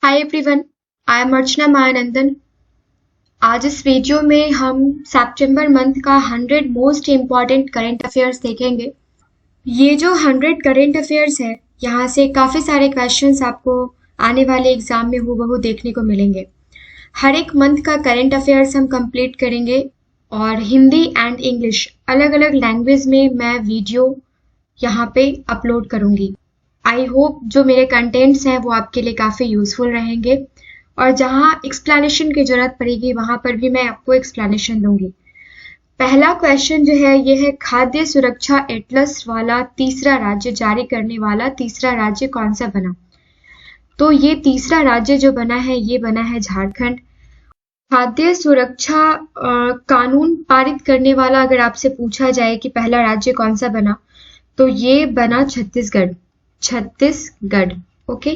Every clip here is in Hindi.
हाय एवरीवन, आई एम अर्चना मायानंदन। आज इस वीडियो में हम सितंबर मंथ का 100 मोस्ट इम्पॉर्टेंट करंट अफेयर्स देखेंगे। ये जो 100 करंट अफेयर्स है, यहाँ से काफ़ी सारे क्वेश्चंस आपको आने वाले एग्जाम में हूबहू देखने को मिलेंगे। हर एक मंथ का करंट अफेयर्स हम कंप्लीट करेंगे और हिंदी एंड इंग्लिश अलग अलग लैंग्वेज में मैं वीडियो यहाँ पे अपलोड करूँगी। आई होप जो मेरे कंटेंट्स हैं वो आपके लिए काफ़ी यूज़फुल रहेंगे और जहाँ एक्सप्लेनेशन की ज़रूरत पड़ेगी वहाँ पर भी मैं आपको एक्सप्लेनेशन दूंगी। पहला क्वेश्चन जो है ये है, खाद्य सुरक्षा एटलस वाला तीसरा राज्य जारी करने वाला तीसरा राज्य कौन सा बना? तो ये तीसरा राज्य जो बना है ये बना है झारखंड। खाद्य सुरक्षा कानून पारित करने वाला अगर आपसे पूछा जाए कि पहला राज्य कौन सा बना, तो ये बना छत्तीसगढ़। ओके।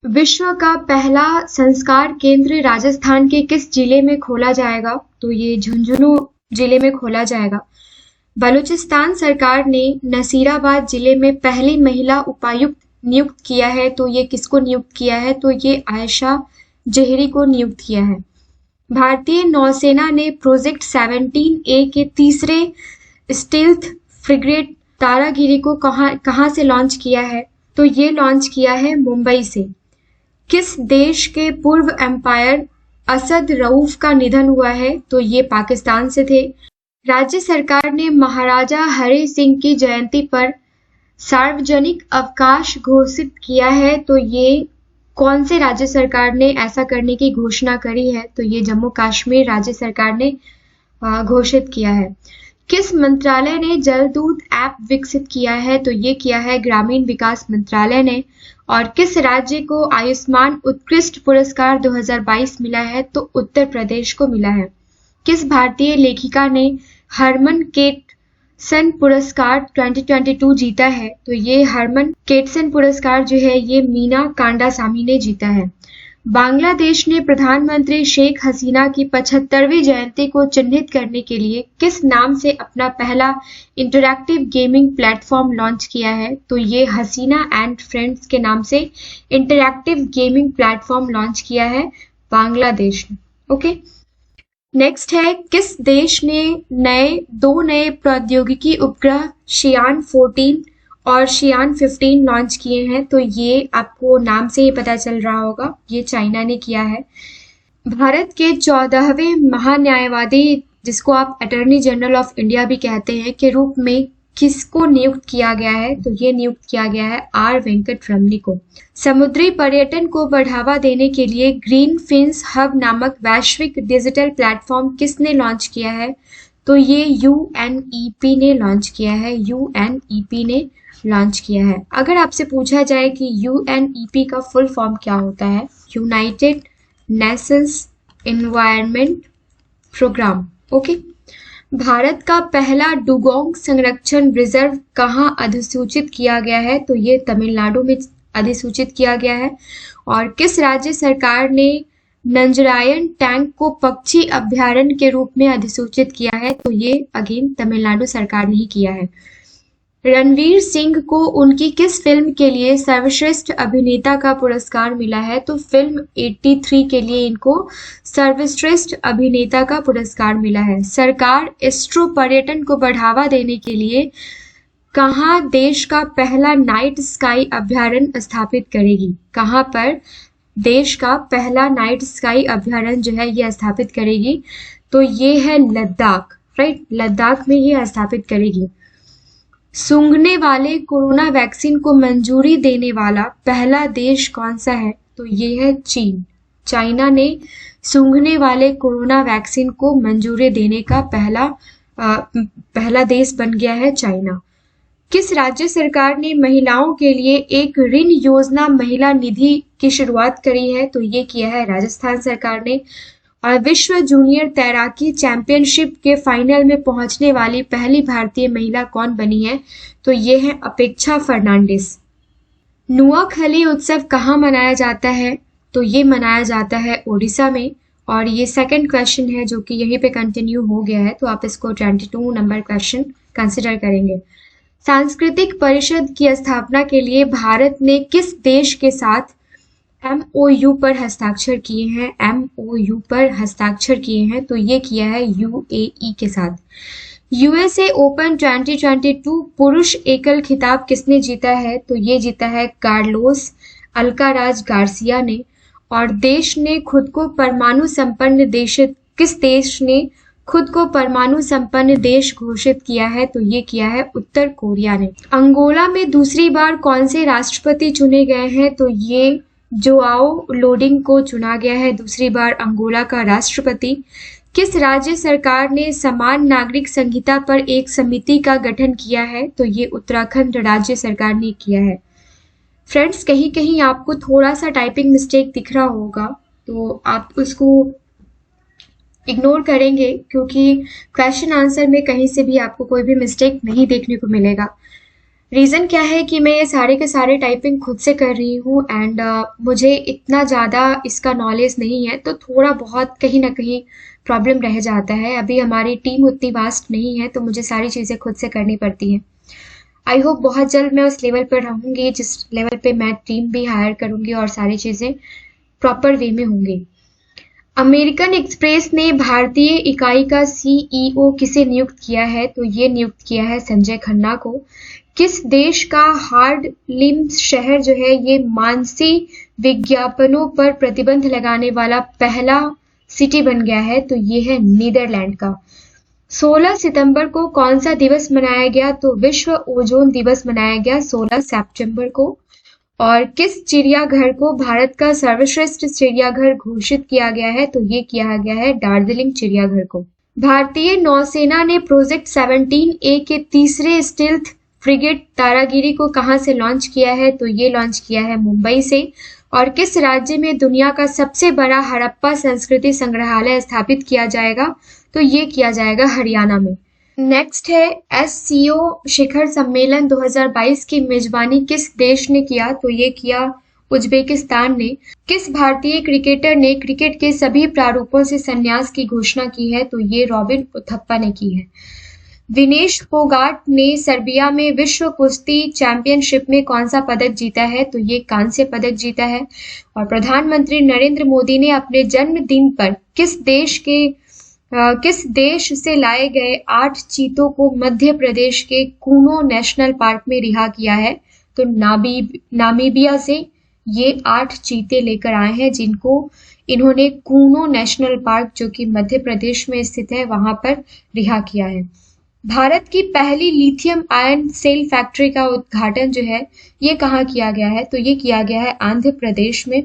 विश्व का पहला संस्कार केंद्र राजस्थान के किस जिले में खोला जाएगा? तो ये झुंझुनू जिले में खोला जाएगा। बलूचिस्तान सरकार ने नसीराबाद जिले में पहली महिला उपायुक्त नियुक्त किया है, तो ये किसको नियुक्त किया है? तो ये आयशा जहरी को नियुक्त किया है। भारतीय नौसेना ने प्रोजेक्ट 17A के तीसरे स्टील्थ फ्रिगेट तारागिरी को कहाँ से लॉन्च किया है? तो ये लॉन्च किया है मुंबई से। किस देश के पूर्व एम्पायर असद रऊफ का निधन हुआ है? तो ये पाकिस्तान से थे। राज्य सरकार ने महाराजा हरि सिंह की जयंती पर सार्वजनिक अवकाश घोषित किया है, तो ये कौन से राज्य सरकार ने ऐसा करने की घोषणा करी है? तो ये जम्मू कश्मीर राज्य सरकार ने घोषित किया है। किस मंत्रालय ने जलदूत ऐप विकसित किया है? तो ये किया है ग्रामीण विकास मंत्रालय ने। और किस राज्य को आयुष्मान उत्कृष्ट पुरस्कार 2022 मिला है? तो उत्तर प्रदेश को मिला है। किस भारतीय लेखिका ने हरमन केटसन पुरस्कार 2022 जीता है? तो ये हरमन केटसन पुरस्कार जो है ये मीना कांडासामी ने जीता है। बांग्लादेश ने प्रधानमंत्री शेख हसीना की 75वीं जयंती को चिन्हित करने के लिए किस नाम से अपना पहला इंटरैक्टिव गेमिंग प्लेटफॉर्म लॉन्च किया है? तो ये हसीना एंड फ्रेंड्स के नाम से इंटरैक्टिव गेमिंग प्लेटफॉर्म लॉन्च किया है बांग्लादेश ने। ओके। नेक्स्ट है, किस देश ने दो नए प्रौद्योगिकी उपग्रह शियान 14 और शियान 15 लॉन्च किए हैं? तो ये आपको नाम से ही पता चल रहा होगा, ये चाइना ने किया है। भारत के 14वें महान्यायवादी, जिसको आप अटॉर्नी जनरल ऑफ इंडिया भी कहते हैं, के रूप में किसको नियुक्त किया गया है? तो ये नियुक्त किया गया है आर वेंकट रमनी को। समुद्री पर्यटन को बढ़ावा देने के लिए ग्रीन फिन्स हब नामक वैश्विक डिजिटल प्लेटफॉर्म किसने लॉन्च किया है? तो ये UNEP ने लॉन्च किया है। UNEP ने लॉन्च किया है। अगर आपसे पूछा जाए कि UNEP का फुल फॉर्म क्या होता है? United Nations Environment Programme. Okay. Bharat का पहला डुगोंग संरक्षण रिजर्व कहाँ अधिसूचित किया गया है? तो ये तमिलनाडु में अधिसूचित किया गया है। और किस राज्य सरकार ने नंजरायन टैंक को पक्षी अभ्यारण्य के रूप में अधिसूचित किया है? तो ये अगेन तमिलनाडु सरकार ने ही किया है। रणवीर सिंह को उनकी किस फिल्म के लिए सर्वश्रेष्ठ अभिनेता का पुरस्कार मिला है? तो फिल्म 83 के लिए इनको सर्वश्रेष्ठ अभिनेता का पुरस्कार मिला है। सरकार एस्ट्रो पर्यटन को बढ़ावा देने के लिए कहाँ देश का पहला नाइट स्काई अभ्यारण्य स्थापित करेगी? कहाँ पर देश का पहला नाइट स्काई अभ्यारण्य जो है ये स्थापित करेगी? तो ये है लद्दाख। राइट, लद्दाख में ये स्थापित करेगी। सूंघने वाले कोरोना वैक्सीन को मंजूरी देने वाला पहला देश कौन सा है? तो ये है चीन। चाइना ने सूंघने वाले कोरोना वैक्सीन को मंजूरी देने का पहला देश बन गया है चाइना। किस राज्य सरकार ने महिलाओं के लिए एक ऋण योजना महिला निधि की शुरुआत करी है? तो ये किया है राजस्थान सरकार ने। और विश्व जूनियर तैराकी चैंपियनशिप के फाइनल में पहुंचने वाली पहली भारतीय महिला कौन बनी है? तो ये है अपेक्षा फर्नांडिस। नुआखली उत्सव कहाँ मनाया जाता है? तो ये मनाया जाता है ओडिशा में। और ये सेकंड क्वेश्चन है जो कि यहीं पे कंटिन्यू हो गया है, तो आप इसको 22 नंबर क्वेश्चन कंसिडर करेंगे। सांस्कृतिक परिषद की स्थापना के लिए भारत ने किस देश के साथ MOU पर हस्ताक्षर किए हैं, MOU पर हस्ताक्षर किए हैं, तो ये किया है UAE के साथ। USA ओपन 2022 पुरुष एकल खिताब किसने जीता है? तो ये जीता है कार्लोस अल्काराज गार्सिया ने। और देश ने खुद को परमाणु संपन्न देश, किस देश ने खुद को परमाणु संपन्न देश घोषित किया है? तो ये किया है उत्तर कोरिया ने। अंगोला में दूसरी बार कौन से राष्ट्रपति चुने गए हैं? तो ये जोआओ लोडिंग को चुना गया है दूसरी बार अंगोला का राष्ट्रपति। किस राज्य सरकार ने समान नागरिक संहिता पर एक समिति का गठन किया है? तो ये उत्तराखंड राज्य सरकार ने किया है। फ्रेंड्स, कहीं कहीं आपको थोड़ा सा टाइपिंग मिस्टेक दिख रहा होगा, तो आप उसको इग्नोर करेंगे, क्योंकि क्वेश्चन आंसर में कहीं से भी आपको कोई भी मिस्टेक नहीं देखने को मिलेगा। रीज़न क्या है कि मैं ये सारे के सारे टाइपिंग खुद से कर रही हूँ एंड मुझे इतना ज़्यादा इसका नॉलेज नहीं है, तो थोड़ा बहुत कहीं ना कहीं प्रॉब्लम रह जाता है। अभी हमारी टीम उतनी वास्ट नहीं है, तो मुझे सारी चीज़ें खुद से करनी पड़ती हैं। आई होप बहुत जल्द मैं उस लेवल पर रहूँगी जिस लेवल पे मैं टीम भी हायर करूँगी और सारी चीज़ें प्रॉपर वे में होंगी। अमेरिकन एक्सप्रेस ने भारतीय इकाई का CEO किसे नियुक्त किया है? तो ये नियुक्त किया है संजय खन्ना को। किस देश का हार्ड लिम्स शहर जो है ये मानसी विज्ञापनों पर प्रतिबंध लगाने वाला पहला सिटी बन गया है? तो ये है नीदरलैंड का। 16 सितंबर को कौन सा दिवस मनाया गया? तो विश्व ओजोन दिवस मनाया गया 16 सितंबर को। और किस चिड़ियाघर को भारत का सर्वश्रेष्ठ चिड़ियाघर घोषित किया गया है? तो ये किया गया है दार्जिलिंग चिड़ियाघर को। भारतीय नौसेना ने प्रोजेक्ट 17A के तीसरे स्टील्थ फ्रिगेट तारागिरी को कहां से लॉन्च किया है? तो ये लॉन्च किया है मुंबई से। और किस राज्य में दुनिया का सबसे बड़ा हड़प्पा संस्कृति संग्रहालय स्थापित किया जाएगा? तो ये किया जाएगा हरियाणा में। नेक्स्ट है SCO शिखर सम्मेलन 2022 की मेजबानी किस देश ने किया? तो ये किया उज्बेकिस्तान ने। किस भारतीय क्रिकेटर ने क्रिकेट के सभी प्रारूपों से संन्यास की घोषणा की है? तो ये रॉबिन उथप्पा ने की है। विनेश फोगाट ने सर्बिया में विश्व कुश्ती चैंपियनशिप में कौन सा पदक जीता है? तो ये कांस्य पदक जीता है। और प्रधानमंत्री नरेंद्र मोदी ने अपने जन्मदिन पर किस देश से लाए गए 8 चीतों को मध्य प्रदेश के कूनो नेशनल पार्क में रिहा किया है? तो नामीबिया से ये 8 चीते लेकर आए हैं, जिनको इन्होंने कूनो नेशनल पार्क जो कि मध्य प्रदेश में स्थित है वहां पर रिहा किया है। भारत की पहली लिथियम आयन सेल फैक्ट्री का उद्घाटन जो है ये कहाँ किया गया है? तो ये किया गया है आंध्र प्रदेश में।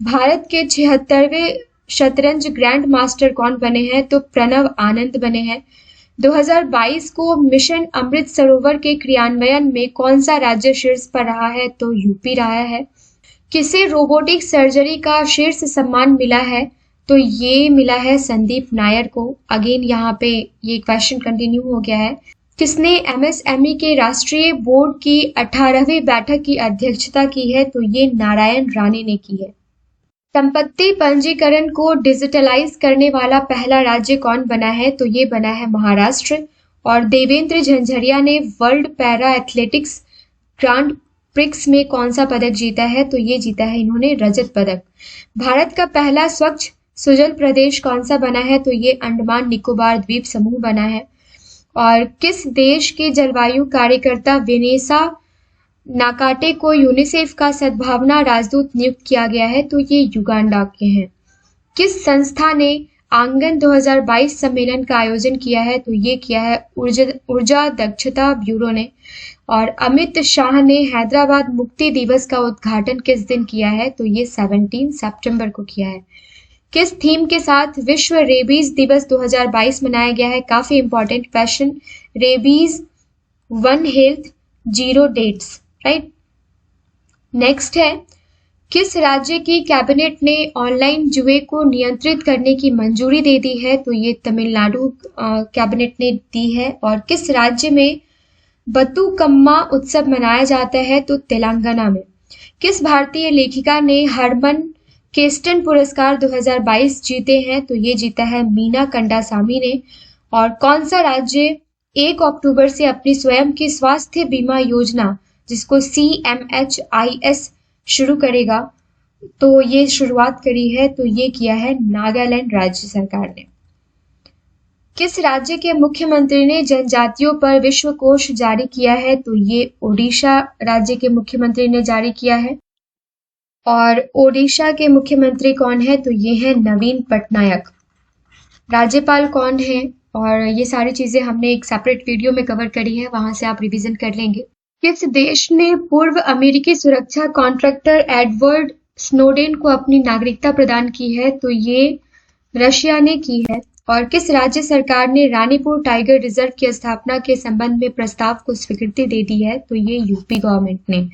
भारत के 76वें शतरंज ग्रैंड मास्टर कौन बने हैं? तो प्रणव आनंद बने हैं। 2022 को मिशन अमृत सरोवर के क्रियान्वयन में कौन सा राज्य शीर्ष पर रहा है? तो यूपी रहा है। किसे रोबोटिक सर्जरी का शीर्ष सम्मान मिला है? तो ये मिला है संदीप नायर को। अगेन यहाँ पे ये क्वेश्चन कंटिन्यू हो गया है। किसने MSME के राष्ट्रीय बोर्ड की 18वीं बैठक की अध्यक्षता की है? तो ये नारायण राणे ने की है। संपत्ति पंजीकरण को डिजिटलाइज करने वाला पहला राज्य कौन बना है? तो ये बना है महाराष्ट्र। और देवेंद्र झंझरिया ने world para athletics grand prix में कौन सा पदक जीता है? तो ये जीता है इन्होंने रजत पदक। भारत का पहला स्वच्छ सुजल प्रदेश कौन सा बना है? तो ये अंडमान निकोबार द्वीप समूह बना है। और किस देश के जलवायु कार्यकर्ता वेनेसा नाकाटे को यूनिसेफ का सद्भावना राजदूत नियुक्त किया गया है? तो ये युगांडा के हैं। किस संस्था ने आंगन 2022 सम्मेलन का आयोजन किया है? तो ये किया है ऊर्जा दक्षता ब्यूरो ने। और अमित शाह ने हैदराबाद मुक्ति दिवस का उद्घाटन किस दिन किया है? तो ये 17 सितंबर को किया है। किस थीम के साथ विश्व रेबीज दिवस 2022 मनाया गया है? काफी important question. Rabies 1 health 0 dates, right. Next है किस राज्य की कैबिनेट ने ऑनलाइन जुए को नियंत्रित करने की मंजूरी दे दी है? तो ये तमिलनाडु कैबिनेट ने दी है। और किस राज्य में बतुकम्मा उत्सव मनाया जाता है? तो तेलंगाना में। किस भारतीय लेखिका ने हरमन केस्टन पुरस्कार 2022 जीते हैं? तो ये जीता है मीना कंडासामी ने। और कौन सा राज्य 1 अक्टूबर से अपनी स्वयं की स्वास्थ्य बीमा योजना जिसको CMHIS शुरू करेगा? तो ये शुरुआत करी है, तो ये किया है नागालैंड राज्य सरकार ने। किस राज्य के मुख्यमंत्री ने जनजातियों पर विश्व कोश जारी किया है? तो ये ओडिशा राज्य के मुख्यमंत्री ने जारी किया है। और ओडिशा के मुख्यमंत्री कौन है? तो ये है नवीन पटनायक। राज्यपाल कौन है? और ये सारी चीजें हमने एक सेपरेट वीडियो में कवर करी है, वहां से आप रिवीजन कर लेंगे। किस देश ने पूर्व अमेरिकी सुरक्षा कॉन्ट्रैक्टर एडवर्ड स्नोडेन को अपनी नागरिकता प्रदान की है? तो ये रशिया ने की है। और किस राज्य सरकार ने रानीपुर टाइगर रिजर्व की स्थापना के संबंध में प्रस्ताव को स्वीकृति दे दी है? तो ये यूपी गवर्नमेंट ने।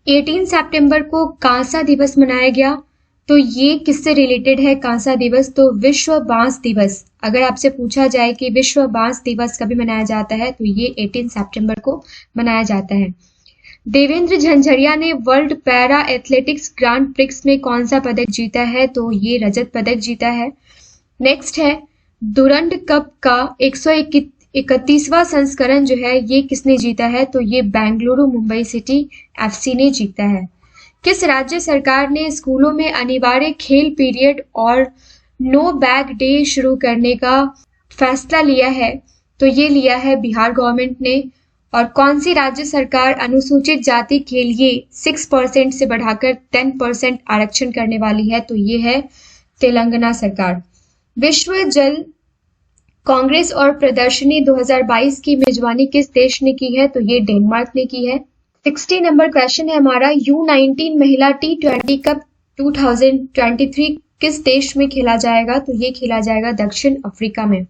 18 सितंबर को कांसा दिवस मनाया गया, तो ये किससे रिलेटेड है कांसा दिवस? तो विश्व बांस दिवस। अगर आपसे पूछा जाए कि विश्व बांस दिवस कभी मनाया जाता है, तो ये 18 सितंबर को मनाया जाता है। देवेंद्र झंझरिया ने world para athletics grand prix में कौन सा पदक जीता है? तो ये रजत पदक जीता है। नेक्स्ट है दुरंड कप का 131वां संस्करण जो है ये किसने जीता है? तो ये बेंगलुरु मुंबई सिटी एफसी ने जीता है। किस राज्य सरकार ने स्कूलों में अनिवार्य खेल पीरियड और नो बैग डे शुरू करने का फैसला लिया है? तो ये लिया है बिहार गवर्नमेंट ने। और कौन सी राज्य सरकार अनुसूचित जाति के लिए 6% से बढ़ाकर 10% आरक्षण करने वाली है? तो ये है तेलंगाना सरकार। विश्व जल कांग्रेस और प्रदर्शनी 2022 की मेजबानी किस देश ने की है? तो ये डेनमार्क ने की है। 60 नंबर क्वेश्चन है हमारा, U19 महिला T20 कप 2023 किस देश में खेला जाएगा? तो ये खेला जाएगा दक्षिण अफ्रीका में।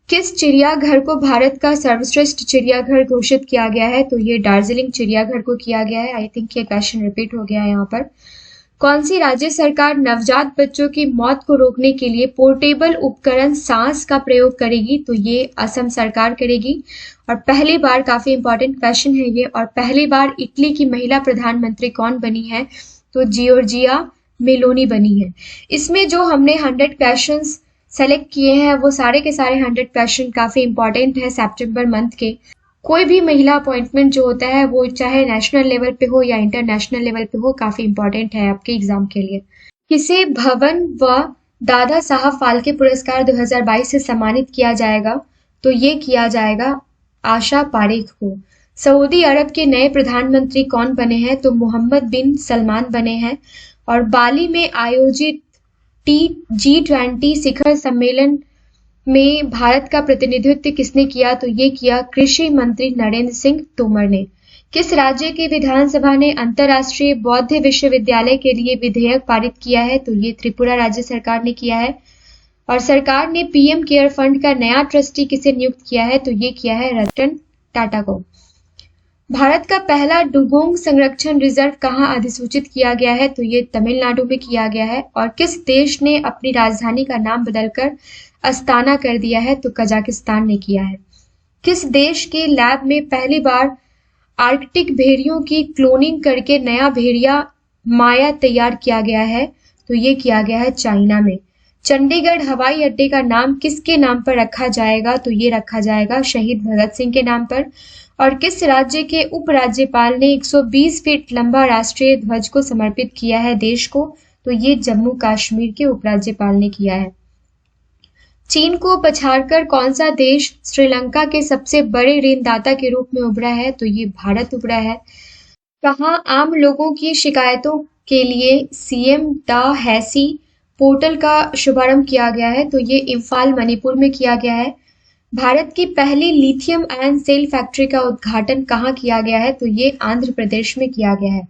किस चिड़ियाघर को भारत का सर्वश्रेष्ठ चिड़ियाघर घोषित किया गया है? तो ये दार्जिलिंग चिड़ियाघर को किया गया है। आई थिंक ये क्वेश्चन रिपीट हो गया है यहाँ पर। कौन सी राज्य सरकार नवजात बच्चों की मौत को रोकने के लिए पोर्टेबल उपकरण सांस का प्रयोग करेगी? तो ये असम सरकार करेगी। और पहली बार, काफी इंपॉर्टेंट क्वेश्चन है ये, और पहली बार इटली की महिला प्रधानमंत्री कौन बनी है? तो जियोर्जिया मेलोनी बनी है। इसमें जो हमने 100 क्वेश्चंस सेलेक्ट किए हैं वो सारे के सारे 100 क्वेश्चन काफी इंपॉर्टेंट है सितंबर मंथ के। कोई भी महिला अपॉइंटमेंट जो होता है वो चाहे नेशनल लेवल पे हो या इंटरनेशनल लेवल पे हो, काफी इंपॉर्टेंट है आपके एग्जाम के लिए। किसे भवन व दादा साहब फाल्के पुरस्कार 2022 से सम्मानित किया जाएगा? तो ये किया जाएगा आशा पारेख को। सऊदी अरब के नए प्रधानमंत्री कौन बने हैं? तो मोहम्मद बिन सलमान बने हैं। और बाली में आयोजित G20 शिखर सम्मेलन में भारत का प्रतिनिधित्व किसने किया? तो ये किया कृषि मंत्री नरेंद्र सिंह तोमर ने। किस राज्य की विधानसभा ने अंतर्राष्ट्रीय बौद्ध विश्वविद्यालय के लिए विधेयक पारित किया है? तो ये त्रिपुरा राज्य सरकार ने किया है। और सरकार ने पीएम केयर फंड का नया ट्रस्टी किसे नियुक्त किया है? तो ये किया है रतन टाटा को। भारत का पहला डुगोंग संरक्षण रिजर्व कहाँ अधिसूचित किया गया है? तो ये तमिलनाडु में किया गया है। और किस देश ने अपनी राजधानी का नाम बदलकर अस्ताना कर दिया है? तो कजाकिस्तान ने किया है। किस देश के लैब में पहली बार आर्कटिक भेड़ियों की क्लोनिंग करके नया भेड़िया माया तैयार किया गया है? तो ये किया गया है चाइना में। चंडीगढ़ हवाई अड्डे का नाम किसके नाम पर रखा जाएगा? तो ये रखा जाएगा शहीद भगत सिंह के नाम पर। और किस राज्य के उपराज्यपाल ने 120 फीट लंबा राष्ट्रीय ध्वज को समर्पित किया है देश को? तो ये जम्मू कश्मीर के उपराज्यपाल ने किया है। चीन को पछाड़कर कौन सा देश श्रीलंका के सबसे बड़े ऋणदाता के रूप में उभरा है? तो ये भारत उभरा है। कहाँ आम लोगों की शिकायतों के लिए सीएम दा हैसी पोर्टल का शुभारंभ किया गया है? तो ये इम्फाल मणिपुर में किया गया है। भारत की पहली लिथियम आयन सेल फैक्ट्री का उद्घाटन कहाँ किया गया है? तो ये आंध्र प्रदेश में किया गया है।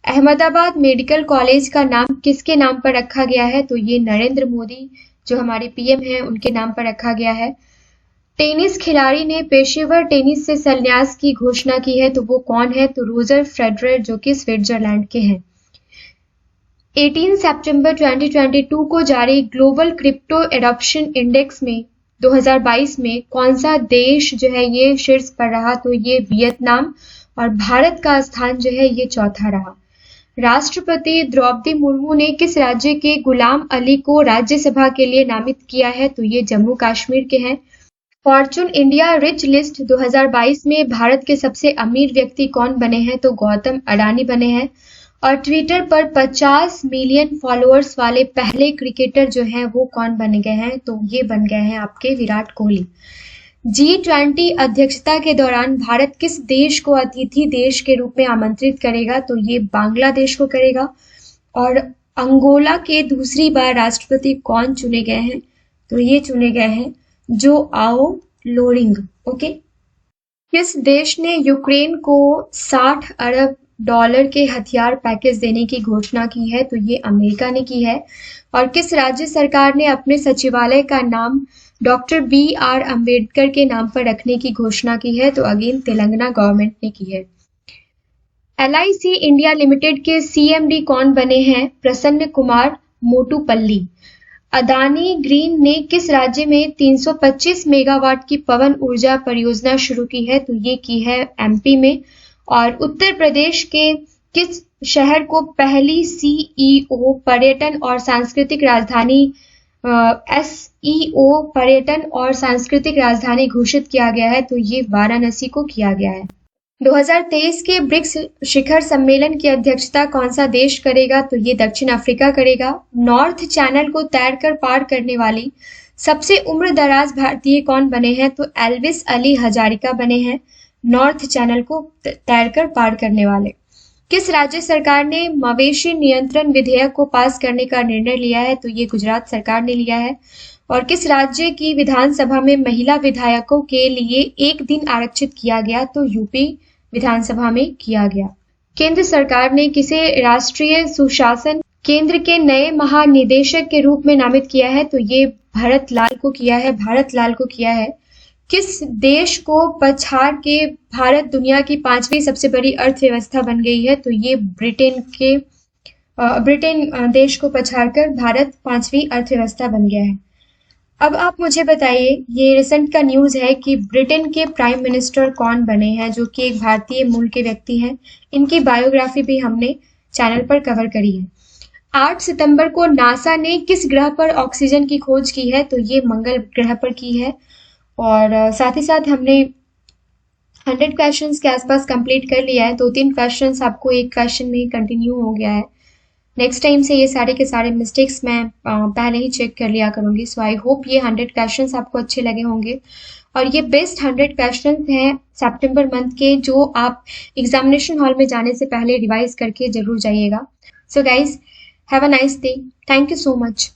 अहमदाबाद मेडिकल कॉलेज का नाम किसके नाम पर रखा गया है? तो ये नरेंद्र मोदी जो हमारे पीएम हैं उनके नाम पर रखा गया है। टेनिस खिलाड़ी ने पेशेवर टेनिस से संन्यास की घोषणा की है, तो वो कौन है? तो रोजर फेडरर जो कि स्विट्जरलैंड के हैं। 18 सितंबर 2022 को जारी ग्लोबल क्रिप्टो एडॉप्शन इंडेक्स में 2022 में कौन सा देश जो है ये शीर्ष पर रहा? तो ये वियतनाम। और भारत का स्थान जो है ये चौथा रहा। राष्ट्रपति द्रौपदी मुर्मू ने किस राज्य के गुलाम अली को राज्यसभा के लिए नामित किया है? तो ये जम्मू कश्मीर के हैं। फॉर्चून इंडिया रिच लिस्ट 2022 में भारत के सबसे अमीर व्यक्ति कौन बने हैं? तो गौतम अडानी बने हैं। और ट्विटर पर 50 मिलियन फॉलोअर्स वाले पहले क्रिकेटर जो हैं वो कौन बन गए हैं? तो ये बन गए हैं आपके विराट कोहली। G20 अध्यक्षता के दौरान भारत किस देश को अतिथि देश के रूप में आमंत्रित करेगा? तो ये बांग्लादेश को करेगा। और अंगोला के दूसरी बार राष्ट्रपति कौन चुने गए हैं? तो ये चुने गए हैं जोआओ लोरिंग। ओके। किस देश ने यूक्रेन को 60 अरब डॉलर के हथियार पैकेज देने की घोषणा की है? तो ये अमेरिका ने की है। और किस राज्य सरकार ने अपने सचिवालय का नाम डॉक्टर BR अम्बेडकर के नाम पर रखने की घोषणा की है? तो अगेन तेलंगाना गवर्नमेंट ने की है। LIC इंडिया लिमिटेड के CMD कौन बने हैं? प्रसन्न कुमार मोटुपल्ली। अदानी ग्रीन ने किस राज्य में 325 मेगावाट की पवन ऊर्जा परियोजना शुरू की है? तो ये की है MP में। और उत्तर प्रदेश के किस शहर को पहली CEO पर्यटन और सांस्कृतिक राजधानी SEO पर्यटन और सांस्कृतिक राजधानी घोषित किया गया है? तो ये वाराणसी को किया गया है। 2023 के ब्रिक्स शिखर सम्मेलन की अध्यक्षता कौन सा देश करेगा? तो ये दक्षिण अफ्रीका करेगा। नॉर्थ चैनल को तैरकर पार करने वाली सबसे उम्रदराज भारतीय कौन बने हैं? तो एल्विस अली हजारिका बने हैं नॉर्थ चैनल को तैरकर पार करने वाले। किस राज्य सरकार ने मवेशी नियंत्रण विधेयक को पास करने का निर्णय लिया है? तो ये गुजरात सरकार ने लिया है। और किस राज्य की विधानसभा में महिला विधायकों के लिए एक दिन आरक्षित किया गया? तो यूपी विधानसभा में किया गया। केंद्र सरकार ने किसे राष्ट्रीय सुशासन केंद्र के नए महानिदेशक के रूप में नामित किया है? तो ये भरत लाल को किया है। भारत लाल को किया है। किस देश को पछाड़ के भारत दुनिया की 5वीं सबसे बड़ी अर्थव्यवस्था बन गई है? तो ये ब्रिटेन देश को पछाड़कर भारत 5वीं अर्थव्यवस्था बन गया है। अब आप मुझे बताइए, ये रिसेंट का न्यूज है कि ब्रिटेन के प्राइम मिनिस्टर कौन बने हैं, जो कि एक भारतीय मूल के व्यक्ति हैं। इनकी बायोग्राफी भी हमने चैनल पर कवर करी है। 8 सितंबर को नासा ने किस ग्रह पर ऑक्सीजन की खोज की है? तो ये मंगल ग्रह पर की है। और साथ ही साथ हमने 100 क्वेश्चंस के आसपास कंप्लीट कर लिया है। 2-3 क्वेश्चंस आपको एक क्वेश्चन में कंटिन्यू हो गया है। नेक्स्ट टाइम से ये सारे के सारे मिस्टेक्स मैं पहले ही चेक कर लिया करूंगी। सो आई होप ये 100 क्वेश्चंस आपको अच्छे लगे होंगे। और ये बेस्ट 100 क्वेश्चंस हैं सितंबर मंथ के, जो आप एग्जामिनेशन हॉल में जाने से पहले रिवाइज करके जरूर जाइएगा। So guys, have a nice day. Thank you so much.